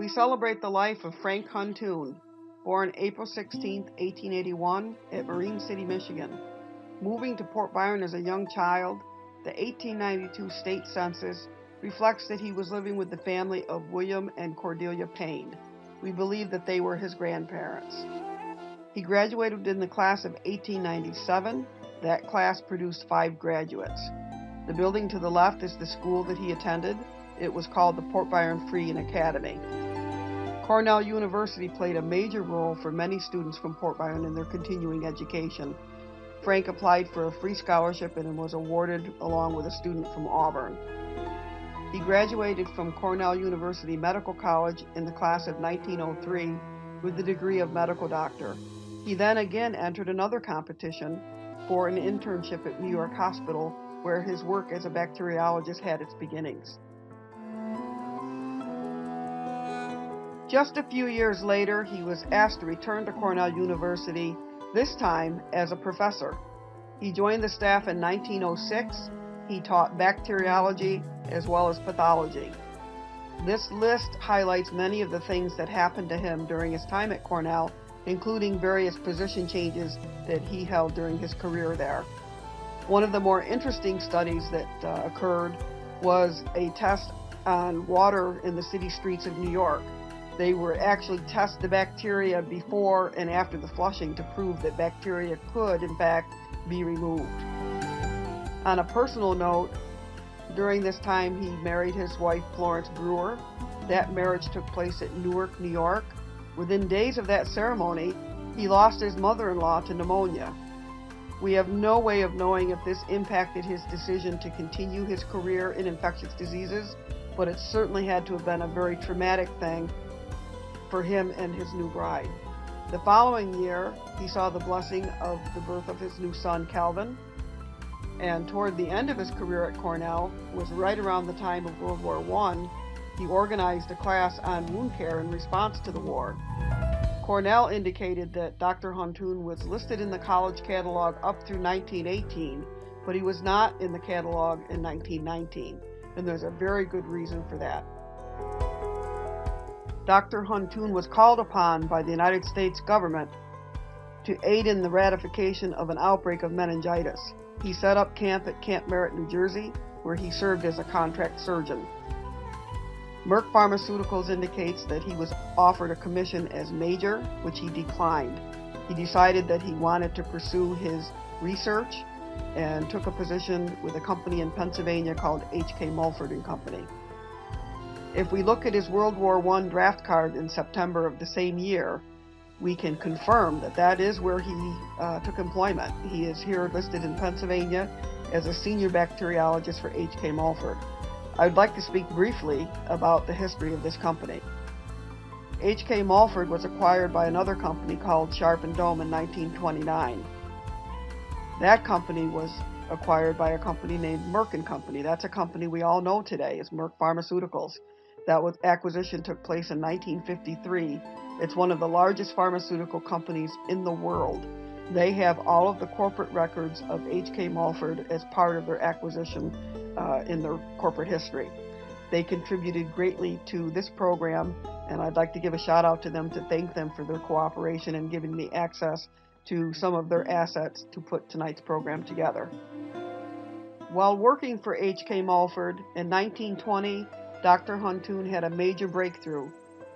We celebrate the life of Frank Huntoon, born April 16, 1881, at Marine City, Michigan. Moving to Port Byron as a young child, the 1892 state census reflects that he was living with the family of William and Cordelia Payne. We believe that they were his grandparents. He graduated in the class of 1897. That class produced 5 graduates. The building to the left is the school that he attended. It was called the Port Byron Free and Academy. Cornell University played a major role for many students from Port Byron in their continuing education. Frank applied for a free scholarship and was awarded along with a student from Auburn. He graduated from Cornell University Medical College in the class of 1903 with the degree of medical doctor. He then again entered another competition for an internship at New York Hospital, where his work as a bacteriologist had its beginnings. Just a few years later, he was asked to return to Cornell University, this time as a professor. He joined the staff in 1906. He taught bacteriology as well as pathology. This list highlights many of the things that happened to him during his time at Cornell, including various position changes that he held during his career there. One of the more interesting studies that occurred was a test on water in the city streets of New York. They were actually test the bacteria before and after the flushing to prove that bacteria could, in fact, be removed. On a personal note, during this time he married his wife Florence Brewer. That marriage took place at Newark, New York. Within days of that ceremony, he lost his mother-in-law to pneumonia. We have no way of knowing if this impacted his decision to continue his career in infectious diseases, but it certainly had to have been a very traumatic thing for him and his new bride. The following year, he saw the blessing of the birth of his new son, Calvin, and toward the end of his career at Cornell, was right around the time of World War I, he organized a class on wound care in response to the war. Cornell indicated that Dr. Huntoon was listed in the college catalog up through 1918, but he was not in the catalog in 1919, and there's a very good reason for that. Dr. Huntoon was called upon by the United States government to aid in the ratification of an outbreak of meningitis. He set up camp at Camp Merritt, New Jersey, where he served as a contract surgeon. Merck Pharmaceuticals indicates that he was offered a commission as major, which he declined. He decided that he wanted to pursue his research and took a position with a company in Pennsylvania called H.K. Mulford & Company. If we look at his World War I draft card in September of the same year, we can confirm that that is where he took employment. He is here listed in Pennsylvania as a senior bacteriologist for H.K. Mulford. I would like to speak briefly about the history of this company. H.K. Mulford was acquired by another company called Sharp & Dome in 1929. That company was acquired by a company named Merck & Company. That's a company we all know today as Merck Pharmaceuticals. That acquisition took place in 1953. It's one of the largest pharmaceutical companies in the world. They have all of the corporate records of H.K. Mulford as part of their acquisition in their corporate history. They contributed greatly to this program, and I'd like to give a shout out to them to thank them for their cooperation and giving me access to some of their assets to put tonight's program together. While working for H.K. Mulford in 1920, Dr. Huntoon had a major breakthrough.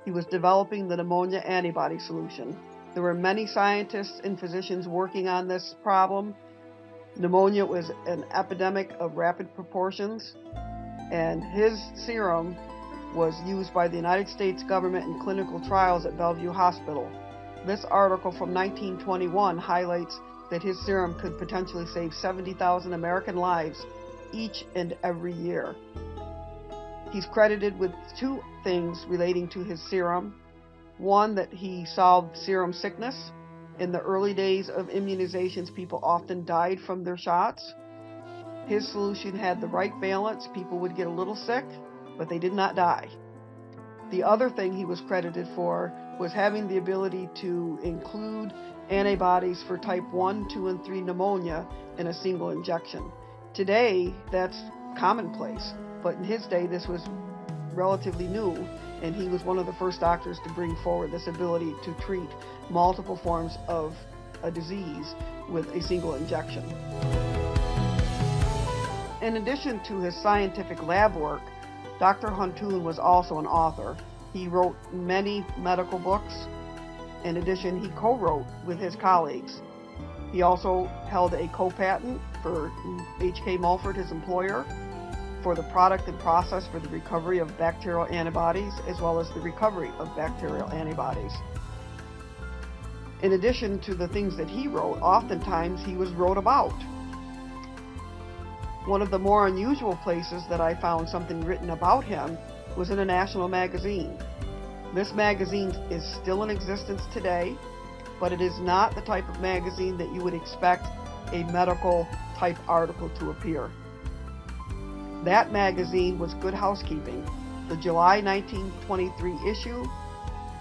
He was developing the pneumonia antibody solution. There were many scientists and physicians working on this problem. Pneumonia was an epidemic of rapid proportions, and his serum was used by the United States government in clinical trials at Bellevue Hospital. This article from 1921 highlights that his serum could potentially save 70,000 American lives each and every year. He's credited with 2 things relating to his serum. One, that he solved serum sickness. In the early days of immunizations, people often died from their shots. His solution had the right balance. People would get a little sick, but they did not die. The other thing he was credited for was having the ability to include antibodies for type 1, 2, and 3 pneumonia in a single injection. Today, that's commonplace, but in his day, this was relatively new, and he was one of the first doctors to bring forward this ability to treat multiple forms of a disease with a single injection. In addition to his scientific lab work, Dr. Huntoon was also an author. He wrote many medical books. In addition, he co-wrote with his colleagues. He also held a co-patent for H.K. Mulford, his employer, for the product and process for the recovery of bacterial antibodies, as well as the recovery of bacterial antibodies. In addition to the things that he wrote, oftentimes he was wrote about. One of the more unusual places that I found something written about him was in a national magazine. This magazine is still in existence today, but it is not the type of magazine that you would expect a medical type article to appear. That magazine was Good Housekeeping. The July 1923 issue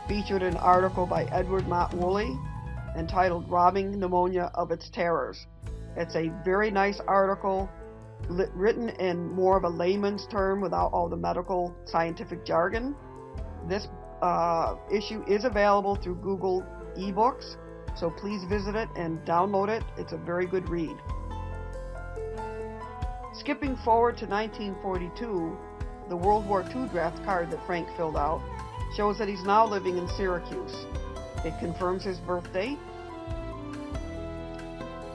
featured an article by Edward Mott Woolley entitled "Robbing Pneumonia of Its Terrors." It's a very nice article written in more of a layman's term without all the medical scientific jargon. This issue is available through Google eBooks, so please visit it and download it. It's a very good read. Skipping forward to 1942, the World War II draft card that Frank filled out shows that he's now living in Syracuse. It confirms his birth date.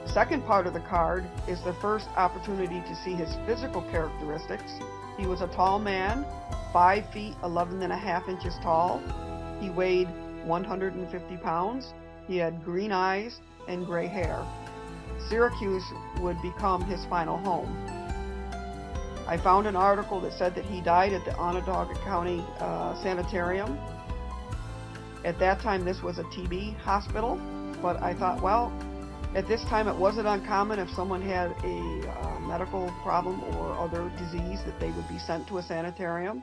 Second part of the card is the first opportunity to see his physical characteristics. He was a tall man, 5 feet 11 and a half inches tall. He weighed 150 pounds. He had green eyes and gray hair. Syracuse would become his final home. I found an article that said that he died at the Onondaga County Sanitarium. At that time, this was a TB hospital, but I thought, well, at this time it wasn't uncommon if someone had a medical problem or other disease that they would be sent to a sanitarium.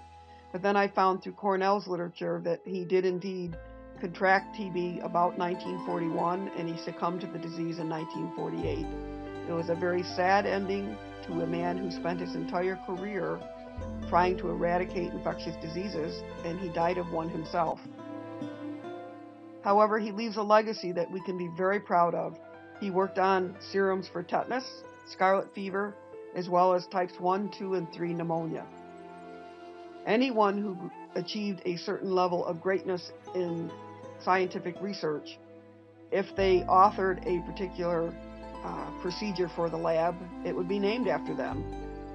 But then I found through Cornell's literature that he did indeed contract TB about 1941, and he succumbed to the disease in 1948. It was a very sad ending to a man who spent his entire career trying to eradicate infectious diseases, and he died of one himself. However, he leaves a legacy that we can be very proud of. He worked on serums for tetanus, scarlet fever, as well as types 1, 2, and 3 pneumonia. Anyone who achieved a certain level of greatness in scientific research, if they authored a particular procedure for the lab, it would be named after them.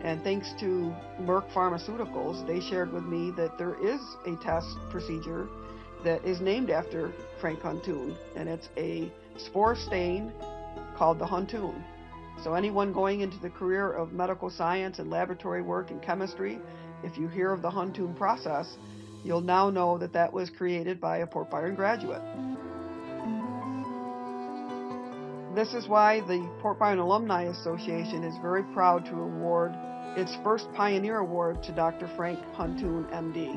And thanks to Merck Pharmaceuticals, they shared with me that there is a test procedure that is named after Frank Huntoon, and it's a spore stain called the Huntoon. So anyone going into the career of medical science and laboratory work and chemistry, if you hear of the Huntoon process, you'll now know that that was created by a Port Byron graduate. This is why the Port Byron Alumni Association is very proud to award its first Pioneer Award to Dr. Frank Huntoon, MD.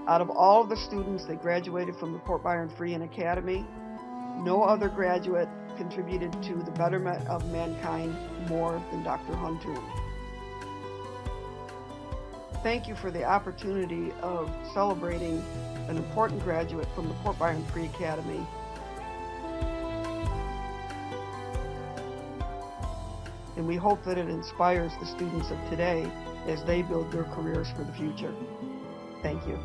Out of all of the students that graduated from the Port Byron Free and Academy, no other graduate contributed to the betterment of mankind more than Dr. Huntoon. Thank you for the opportunity of celebrating an important graduate from the Port Byron Free Academy. And we hope that it inspires the students of today as they build their careers for the future. Thank you.